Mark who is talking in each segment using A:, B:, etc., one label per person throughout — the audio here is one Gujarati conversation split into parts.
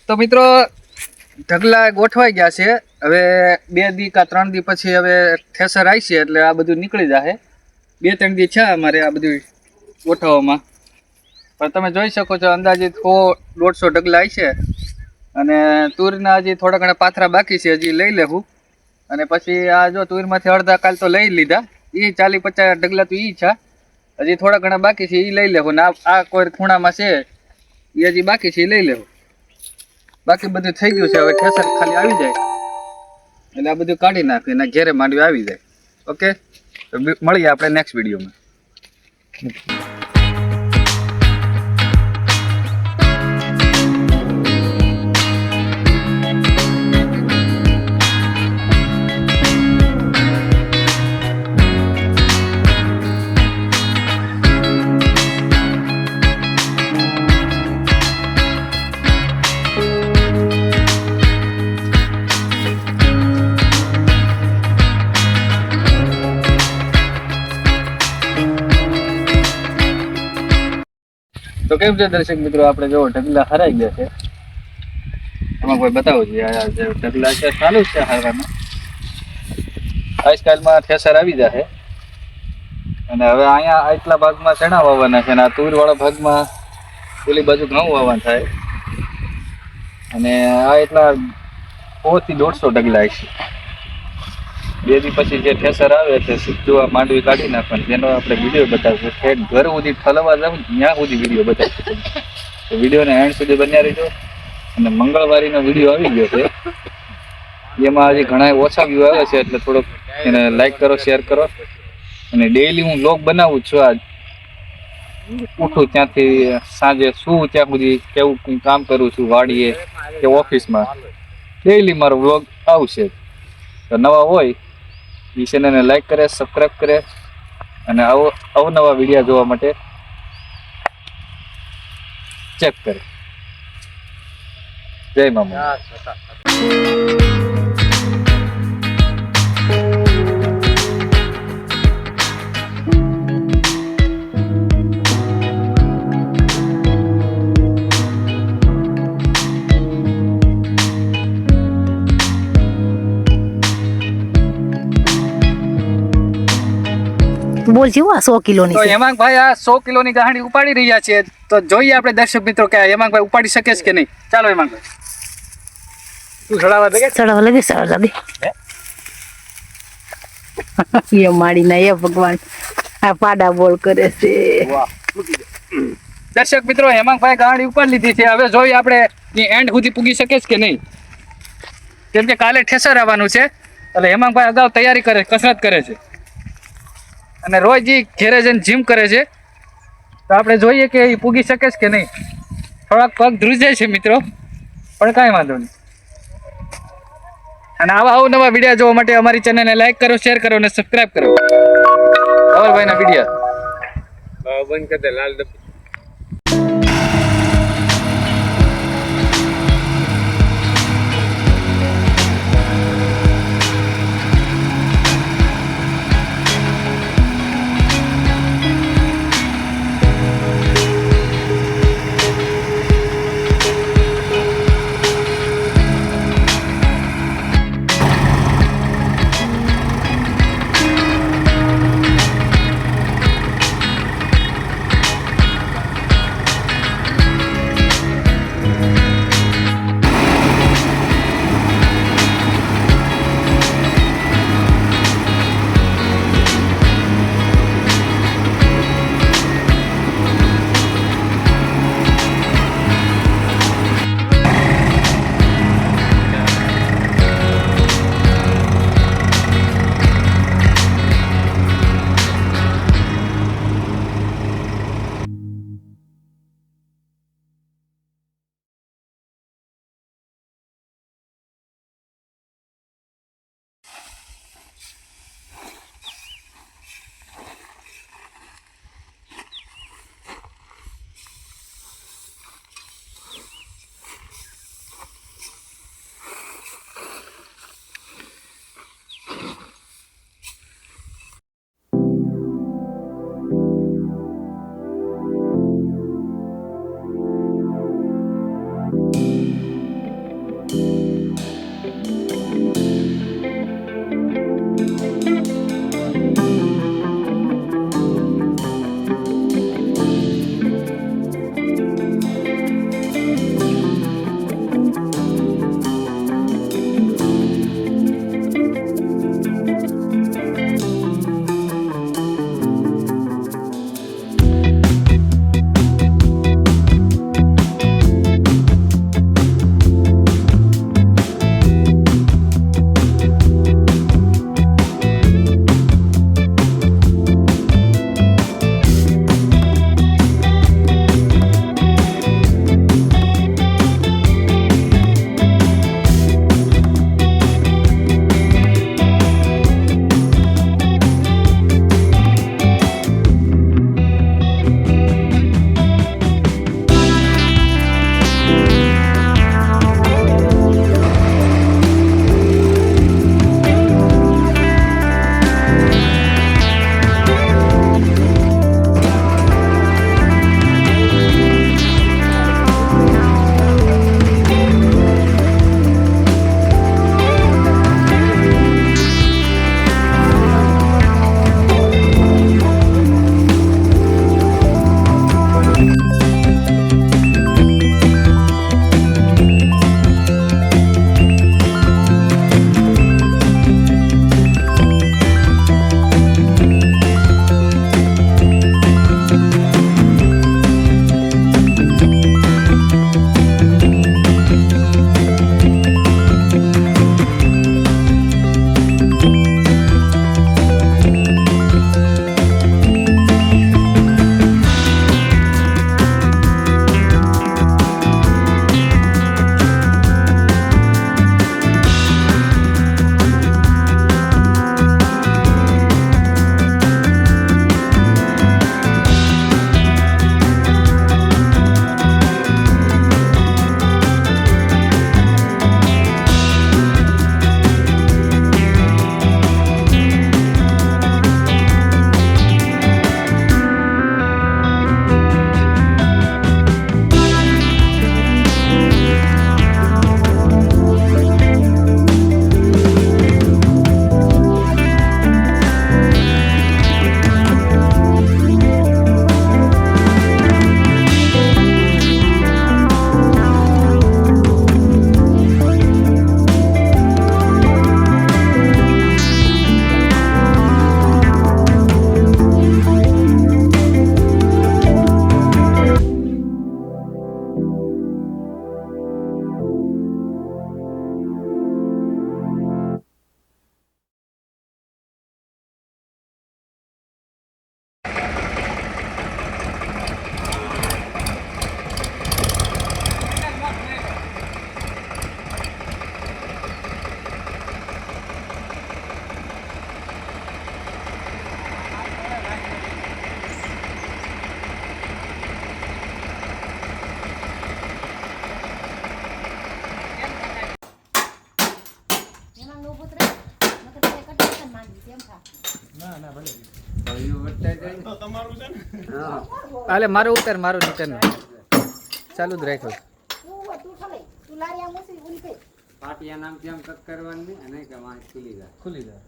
A: તો મિત્રો ઢગલા ગોઠવાઈ ગયા છે. હવે 2 દી કા 3 દી પછી હવે થેસર આવી છે એટલે આ બધું નીકળી જશે. 2-3 દી છે અમારે આ બધું ગોઠવવામાં. પણ તમે જોઈ શકો છો અંદાજિત 100-150 ઢગલા આવી છે. અને તુરના હજી થોડા ઘણા પાથરા બાકી છે, હજી લઈ લેવું. અને પછી આ જો તુરમાંથી અડધા કાલ તો લઈ લીધા, એ 40-50 ઢગલા તો ઈ છે. હજી થોડા ઘણા બાકી છે, એ લઈ લેવું. ને આ કોઈ ખૂણામાં છે એ હજી બાકી છે, એ લઈ લેવું. બાકી બધું થઈ ગયું છે. હવે ઠેસર ખાલી આવી જાય એટલે આ બધું કાઢી નાખી અને ઘેરે માંડવી આવી જાય. ઓકે, તો મળીએ આપણે નેક્સ્ટ વિડીયોમાં. તો કેમ છે દર્શક મિત્રો, આપણે જો ઢગલા હરાઈ ગયા છે. એમાં કોઈ બતાવો જોઈએ આ જે ઢગલા છે ચાલુ છે હારવાના. આજકાલમાં થેસર આવી જશે. અને હવે અહીંયા આટલા ભાગમાં ચણા વાવવાના છે અને આ તુર વાળા ભાગમાં પેલી બાજુ ઘઉં વાવવાના થાય. અને આ એટલા 100 થી 150 ઢગલા છે. 2 દી પછી જે થેસર આવે તે સીધું આ માંડવી કાઢી નાખવાની, જેનો આપણે વિડીયો બતાવશું. ઠેઠ ઘર સુધી ઠલવા જાવ ત્યાં સુધી વિડીયો બતાવશું. તો વિડીયોને એન્ડ સુધી બન્યા રહેજો. અને મંગળવારીનો વિડીયો આવી ગયો છે, એમાં હજી ઘણા ઓછા વ્યૂ આવે છે, એટલે થોડોક એને લાઈક કરો, શેર કરો. અને ડેઈલી હું વ્લોગ બનાવું છું. આજ ઉઠું ત્યાંથી સાંજે શું ત્યાં સુધી કેવું કામ કરું છું વાડીએ કે ઓફિસમાં, ડેઈલી મારો વ્લોગ આવશે. તો નવા હોય એ ચેનલને લાઈક કરે, સબસ્ક્રાઈબ કરે અને અવનવા વિડીયો જોવા માટે ચેક કરે. જય મામા.
B: બોલ છે 100 કિલોની
A: તો
B: છે.
A: હેમાંગભાઈ આ 100 કિલોની ગાંડી ઉપાડી રહ્યા છે. તો જોઈએ આપણે દર્શક મિત્રો કે હેમાંગભાઈ ઉપાડી શકે છે કે નહીં. ચાલો હેમાંગભાઈ, તું ચડાવવા દે.
B: ચડાવવા લાગે ચડાવવા દે. એ માડી ના, એ ભગવાન, આ પાડા બોલ કરે છે.
A: દર્શક મિત્રો, હેમાંગભાઈ ગાંડી ઉપાડી લીધી છે. હવે જોઈએ આપણે એન્ડ સુધી પૂગી શકે છે કે નહીં. કેમ કે કાલે ઠેસર આવવાનું છે એટલે હેમાંગભાઈ અગાઉ તૈયારી કરે, કસરત કરે છે. અને રોજ ઘેરે જઈને જીમ કરે છે. તો આપણે જોઈએ કે એ પૂગી શકે છે કે નહીં. થોડાક પગ ધ્રુજાય છે મિત્રો, પણ કાંઈ વાંધો નહીં. અને આવા અવનવા વિડીયો જોવા માટે અમારી ચેનલને લાઈક કરો, શેર કરો અને સબસ્ક્રાઈબ કરો. ધવલભાઈના વિડીયો બંધ કરી દે લાલ ડબ્બી. હાલે મારું ઉતાર મારું નીચેનું ચાલુ જ રાખ્યું.
C: પાટિયા નામ કેમ કટ કરવાનું નહીં અને કે વાંચ ખુલી જાય.
A: ખુલી જાય.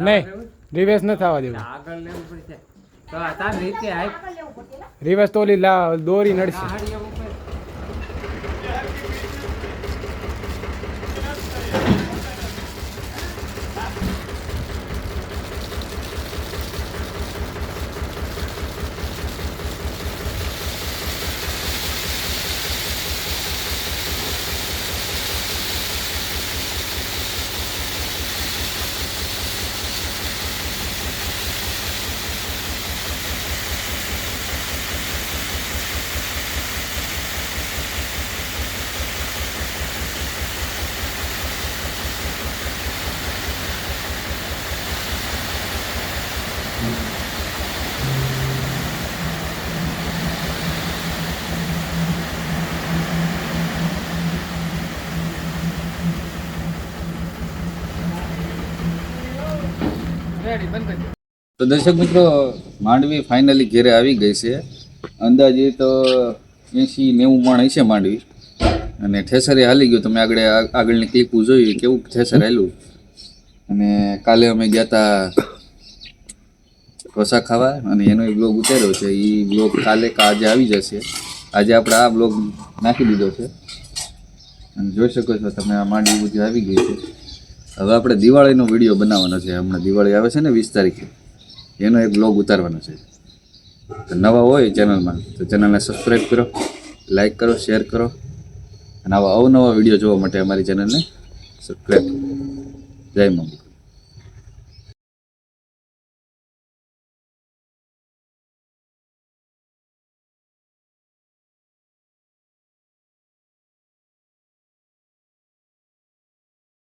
D: નહીં રિવેસ ન થવા દેવું.
C: આગળ લેવું પડશે તો આ તાર રીતે હાઈટ
D: રિવેસ તો ઓલી દોરી નડશે.
C: હાડીયા ઉપર
A: તો દર્શક મિત્રો માંડવી ફાઇનલી ઘેરે આવી ગઈ છે. અંદાજે તો 80-90 મણ હશે માંડવી. અને ઠેસરે હાલી ગયું. તમે આગળની ક્લિપું જોયું કેવું ઠેસર હાલ્યું. અને કાલે અમે ગયા હતા ઢોસા ખાવા અને એનો એક બ્લોગ ઉતાર્યો છે. એ બ્લોગ કાલે આજે આવી જશે. આજે આપણે આ બ્લોગ નાખી દીધો છે અને જોઈ શકો છો તમે આ માંડવી બધી આવી ગઈ છે. હવે આપણે દિવાળીનો વિડીયો બનાવવાનો છે. હમણાં દિવાળી આવે છે ને 20 તારીખે, એનો એક બ્લોગ ઉતારવાનો છે. તો નવા હોય ચેનલમાં તો ચેનલને સબસ્ક્રાઈબ કરો, લાઈક કરો, શેર કરો અને આવા અવનવા વિડીયો જોવા માટે અમારી ચેનલને સબસ્ક્રાઈબ કરો. જય મમ્મી.